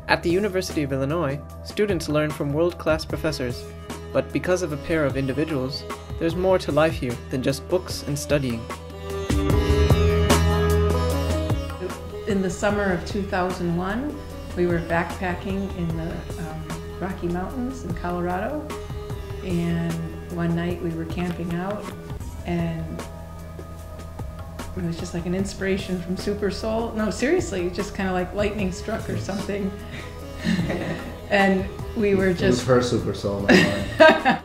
At the University of Illinois, students learn from world-class professors, but because of a pair of individuals, there's more to life here than just books and studying. In the summer of 2001, we were backpacking in the Rocky Mountains in Colorado, and one night we were camping out, and it was just like an inspiration from Super Soul. No, seriously, just kind of like lightning struck or something. And we were just... It was her Super Soul, not mine.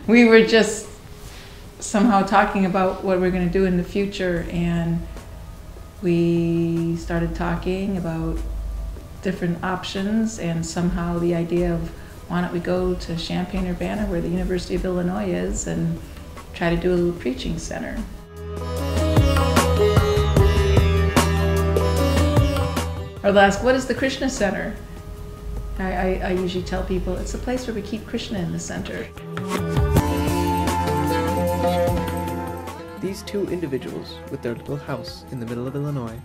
We were just somehow talking about what we're going to do in the future, and we started talking about different options, and somehow the idea of why don't we go to Champaign, Urbana, where the University of Illinois is, and try to do a little preaching center. Or they'll ask, what is the Krishna Center? I usually tell people it's a place where we keep Krishna in the center. These two individuals, with their little house in the middle of Illinois,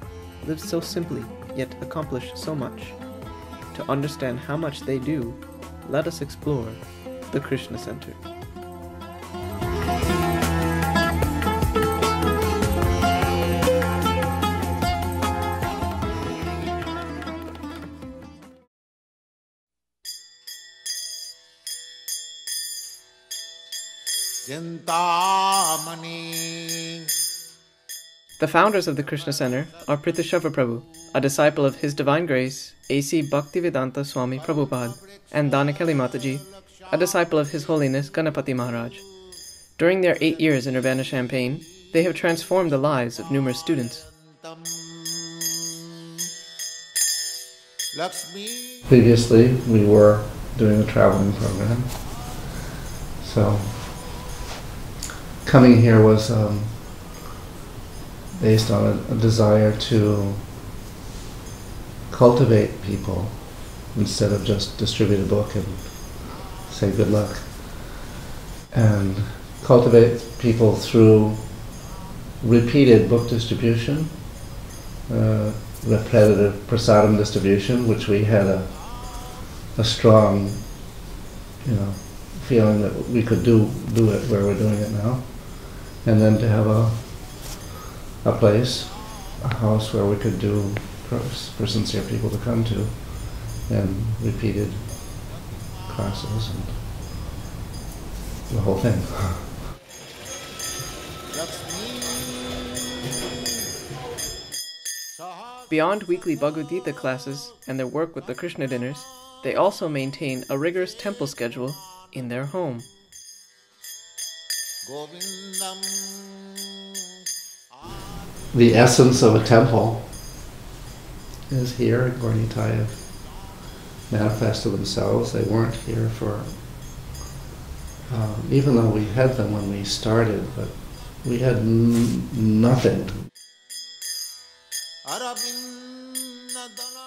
live so simply, yet accomplish so much. To understand how much they do, let us explore the Krishna Center. The founders of the Krishna Center are Prthu Srava Prabhu, a disciple of His Divine Grace, A.C. Bhaktivedanta Swami Prabhupada, and Danakeli Mataji, a disciple of His Holiness Ganapati Maharaja. During their 8 years in Urbana-Champaign, they have transformed the lives of numerous students. Previously, we were doing a traveling program, so coming here was based on a desire to cultivate people instead of just distribute a book and say good luck. And cultivate people through repeated book distribution, repetitive prasadam distribution, which we had a strong, feeling that we could do it where we're doing it now. And then to have a place, a house where we could do for sincere people to come to, and repeated classes and the whole thing. Beyond weekly Bhagavad Gita classes and their work with the Krishna dinners, they also maintain a rigorous temple schedule in their home. The essence of a temple is here. Gaura-Nitai have manifested themselves. They weren't here for, even though we had them when we started, but we had nothing.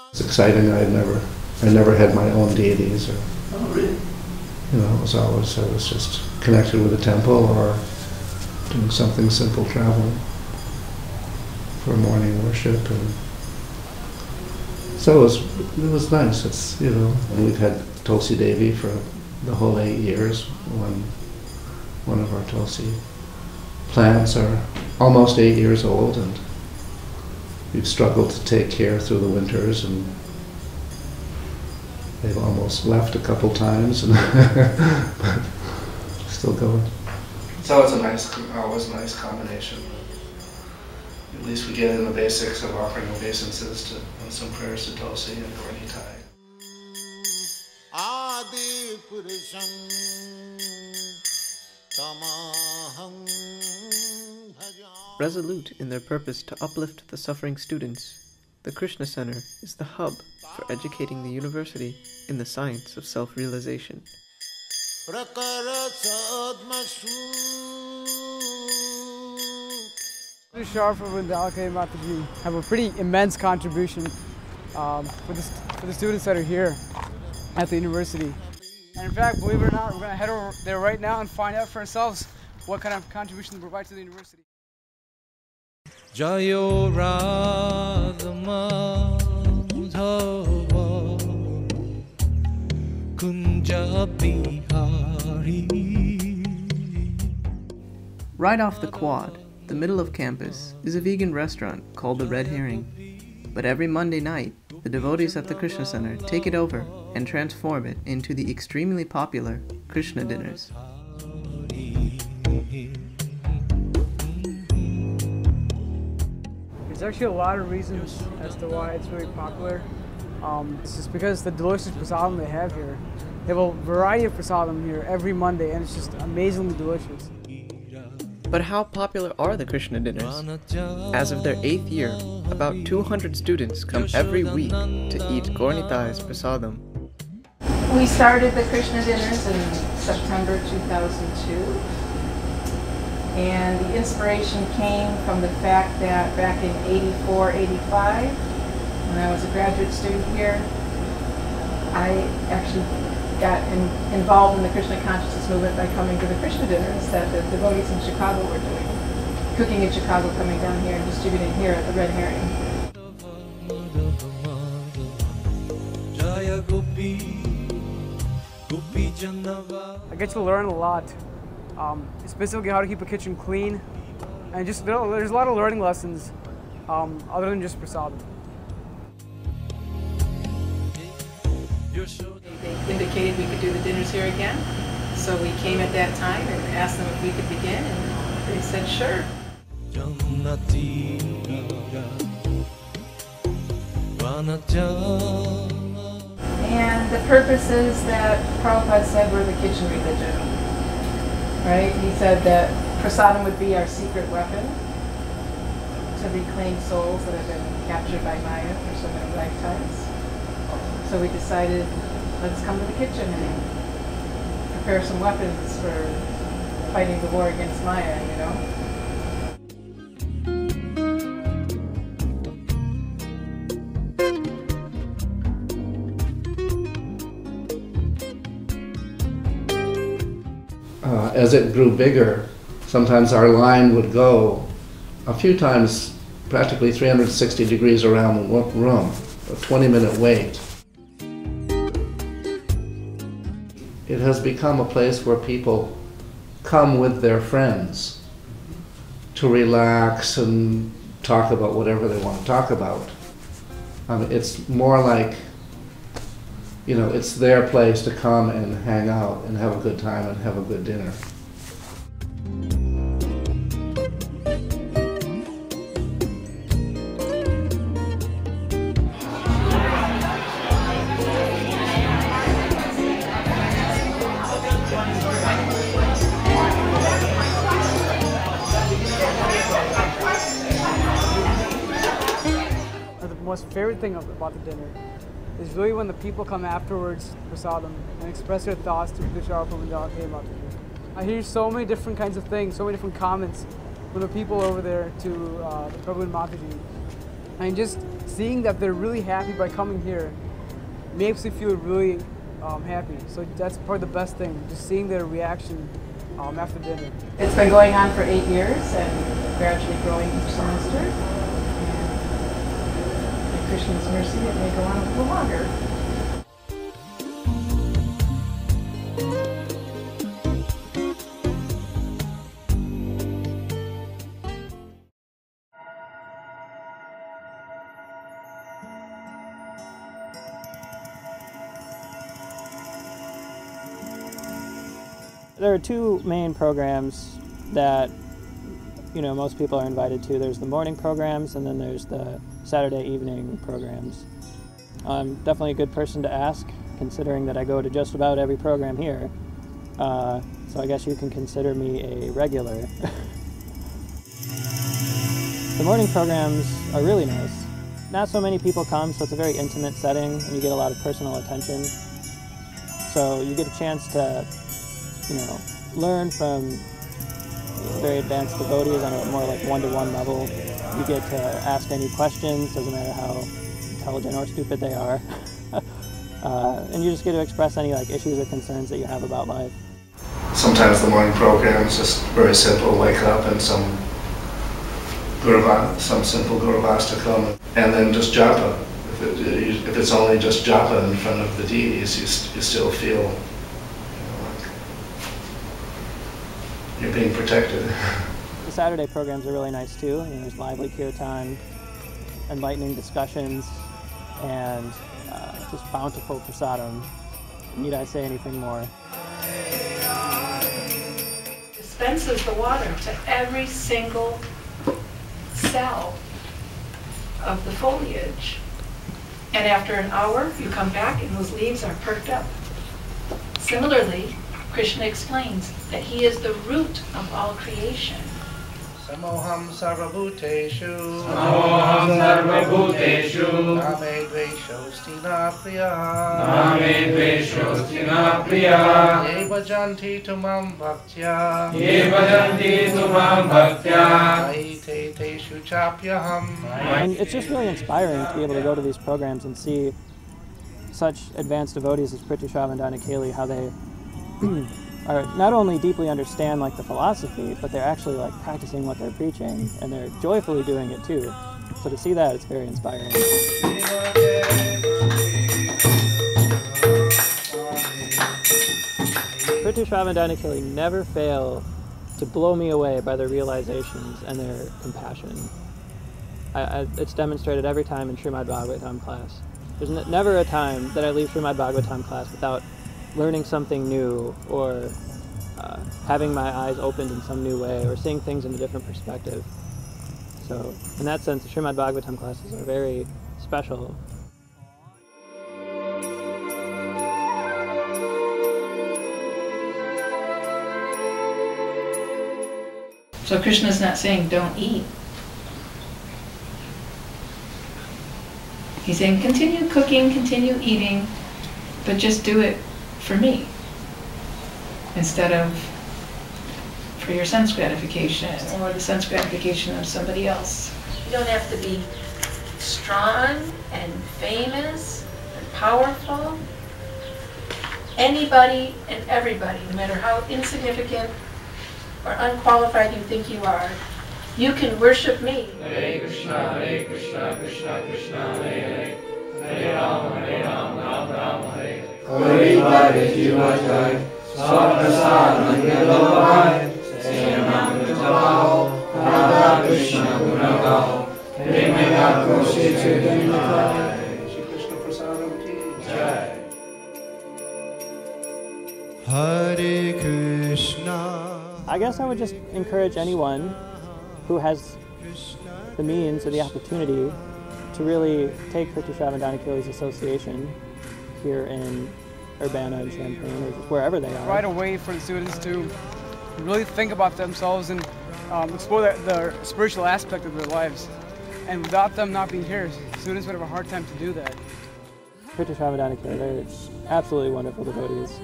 It's exciting. I never had my own deities, or it was always, I was just connected with a temple or doing something simple, traveling for morning worship, and so it was nice. It's and we've had Tulsi Devi for the whole 8 years. One of our Tulsi plants are almost 8 years old, and we've struggled to take care through the winters, and they've almost left a couple times, but still going. So it's always a nice combination. At least we get in the basics of offering obeisances and some prayers to Tulsi and Gaura-Nitai. Resolute in their purpose to uplift the suffering students, the Krishna Center is the hub for educating the university in the science of self-realization. Prthu Srava Prabhu and Danakeli Mataji have a pretty immense contribution for the students that are here at the university. And in fact, believe it or not, we're going to head over there right now and find out for ourselves what kind of contribution they provide to the university. Jayo Radha Madhava Kunja Bihari. Right off the quad, the middle of campus, is a vegan restaurant called the Red Herring. But every Monday night, the devotees at the Krishna Center take it over and transform it into the extremely popular Krishna dinners. There's actually a lot of reasons as to why it's really popular. It's just because the delicious prasadam they have here. They have a variety of prasadam here every Monday, and it's just amazingly delicious. But how popular are the Krishna dinners? As of their 8th year, about 200 students come every week to eat Gornitai's prasadam. We started the Krishna dinners in September 2002. And the inspiration came from the fact that back in 84, 85, when I was a graduate student here, I actually got involved in the Krishna consciousness movement by coming to the Krishna dinners that the devotees in Chicago were doing. Cooking in Chicago, coming down here and distributing here at the Red Herring. I get to learn a lot. Specifically how to keep a kitchen clean, and just there's a lot of learning lessons other than just prasadam. They indicated we could do the dinners here again, so we came at that time and asked them if we could begin, and they said sure. And the purpose is that Prabhupada said we're the kitchen religion. Right? He said that prasadam would be our secret weapon to reclaim souls that have been captured by Maya for so many lifetimes. So we decided, let's come to the kitchen and prepare some weapons for fighting the war against Maya, you know? As it grew bigger, sometimes our line would go a few times practically 360 degrees around the room, a 20-minute wait. It has become a place where people come with their friends to relax and talk about whatever they want to talk about. It's more like, you know, it's their place to come and hang out and have a good time and have a good dinner. The most favorite thing about the dinner is really when the people come afterwards to prasadam and express their thoughts to Prthu Srava Prabhu and Danakeli Mataji. I hear so many different kinds of things, so many different comments from the people over there to the Prabhu and Mataji. And just seeing that they're really happy by coming here makes me feel really happy. So that's probably the best thing, just seeing their reaction after dinner. It's been going on for 8 years and gradually growing each semester. Krishna's mercy, it may go on a little longer. There are two main programs that most people are invited to. There's the morning programs and then there's the Saturday evening programs. I'm definitely a good person to ask, considering that I go to just about every program here. So I guess you can consider me a regular. The morning programs are really nice. Not so many people come, so it's a very intimate setting and you get a lot of personal attention. So you get a chance to, learn from very advanced devotees on a more like one-to-one level. You get to ask any questions, doesn't matter how intelligent or stupid they are. and you just get to express any like issues or concerns that you have about life. Sometimes the morning program is just very simple, wake up and some simple Guruvastakam, and then just japa. If it's only just japa in front of the deities, you still feel like you're being protected. The Saturday programs are really nice too. There's lively kirtan, enlightening discussions, and just bountiful prasadam. Need I say anything more? Dispenses the water to every single cell of the foliage. And after an hour, you come back and those leaves are perked up. Similarly, Krishna explains that he is the root of all creation. Samoham sarvabhuteshu Samoham sarvabhuteshu Name dveshostina priya Name dveshostina priya Ye bhajanti tumam bhaktya Ye bhajanti tumam bhaktya Aite teshu chapyaham. And it's just really inspiring to be able to go to these programs and see such advanced devotees as Prthu Srava Danakeli, how they are not only deeply understand like the philosophy, but they're actually like practicing what they're preaching, and they're joyfully doing it too. So to see that, it's very inspiring. Prthu Srava Danakeli never fail to blow me away by their realizations and their compassion. It's demonstrated every time in Srimad Bhagavatam class. There's never a time that I leave Srimad Bhagavatam class without learning something new, or having my eyes opened in some new way, or seeing things in a different perspective. So in that sense, the Srimad Bhagavatam classes are very special. So Krishna's not saying don't eat. He's saying continue cooking, continue eating, but just do it for me, instead of for your sense gratification or the sense gratification of somebody else. You don't have to be strong and famous and powerful. Anybody and everybody, no matter how insignificant or unqualified you think you are, you can worship me. Hare Krishna, Krishna Krishna, Hare Hare Ram, Ram Ram, Hare Hare Hare Jiva Jai, Swaprasad Nandalai, Senam Vitao, Radha Krishna Gunagao, Premaya Koshi Chudanikai, Shri Krishna Prasadam ki Jai. Hare Krishna. I guess I would just encourage anyone who has the means or the opportunity to really take Prthu Srava Danakeli's association here in Urbana and Champaign, or just wherever they are. Right away for the students to really think about themselves and explore the spiritual aspect of their lives. And without them not being here, students would have a hard time to do that. Prthu Srava Danakeli, they're absolutely wonderful devotees.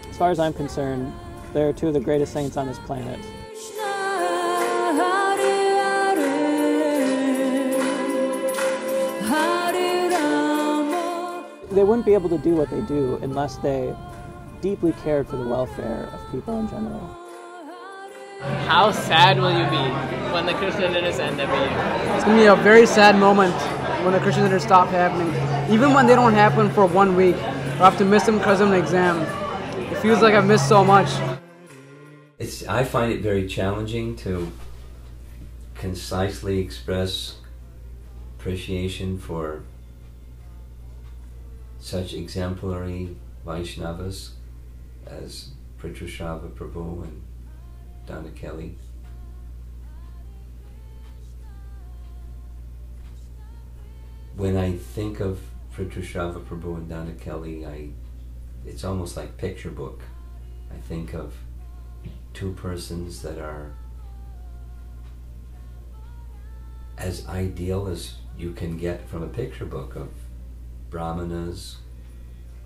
As far as I'm concerned, they're two of the greatest saints on this planet. They wouldn't be able to do what they do unless they deeply cared for the welfare of people in general. How sad will you be when the Krishna dinners end every year? It's going to be a very sad moment when the Krishna dinners stop happening. Even when they don't happen for 1 week, or I have to miss them because of an exam. It feels like I've missed so much. I find it very challenging to concisely express appreciation for such exemplary Vaishnavas as Prthu Srava Prabhu and Danakeli. When I think of Prthu Srava Prabhu and Danakeli, it's almost like picture book. I think of two persons that are as ideal as you can get from a picture book, of brahmanas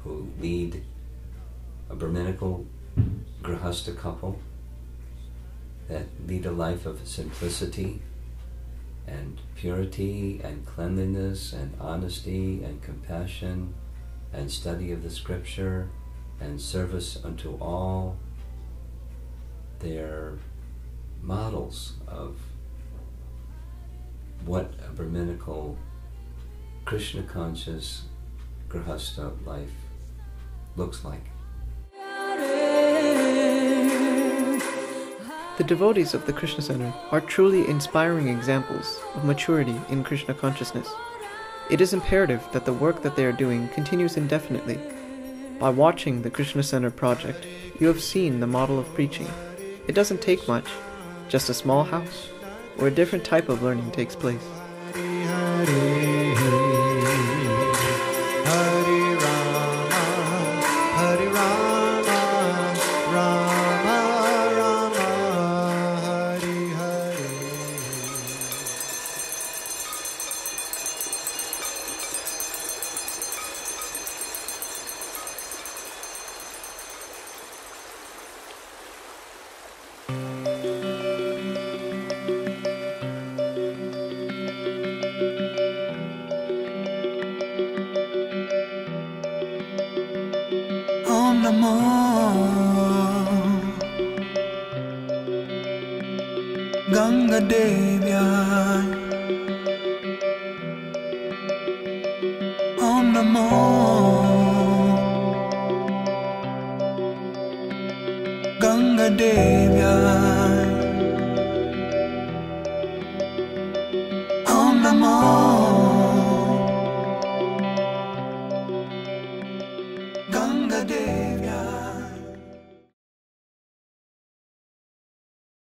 who lead a Brahminical grihastha couple that lead a life of simplicity and purity and cleanliness and honesty and compassion and study of the scripture and service unto all, they're models of what a Brahminical, Krishna-conscious Grihastha life looks like. The devotees of the Krishna Center are truly inspiring examples of maturity in Krishna consciousness. It is imperative that the work that they are doing continues indefinitely. By watching the Krishna Center Project, you have seen the model of preaching. It doesn't take much, just a small house, where a different type of learning takes place. Om Namo Ganga Devyai Om Namo Ganga Devyai